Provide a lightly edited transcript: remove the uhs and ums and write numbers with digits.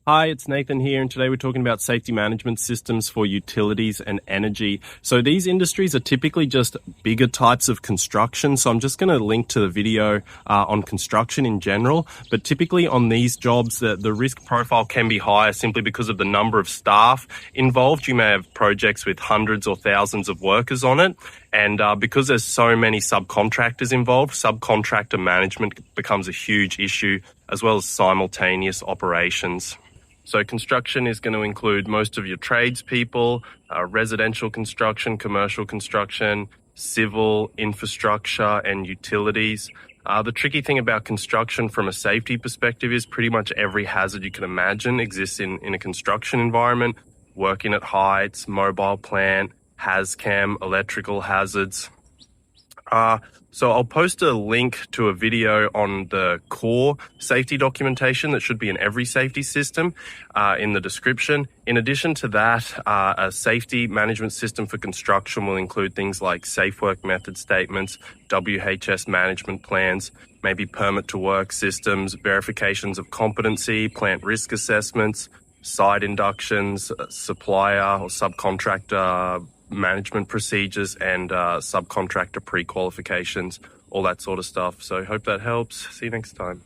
Hi, it's Nathan here, and today we're talking about safety management systems for utilities and energy. So these industries are typically just bigger types of construction. So I'm just going to link to the video on construction in general. But typically on these jobs, the risk profile can be higher simply because of the number of staff involved. You may have projects with hundreds or thousands of workers on it. And because there's so many subcontractors involved, subcontractor management becomes a huge issue, as well as simultaneous operations. So construction is going to include most of your tradespeople, residential construction, commercial construction, civil, infrastructure, and utilities. The tricky thing about construction from a safety perspective is pretty much every hazard you can imagine exists in a construction environment. Working at heights, mobile plant, hazcam, electrical hazards. So I'll post a link to a video on the core safety documentation that should be in every safety system in the description. In addition to that, a safety management system for construction will include things like safe work method statements, WHS management plans, maybe permit to work systems, verifications of competency, plant risk assessments, site inductions, supplier or subcontractor management procedures, and subcontractor pre-qualifications, all that sort of stuff. So hope that helps. See you next time.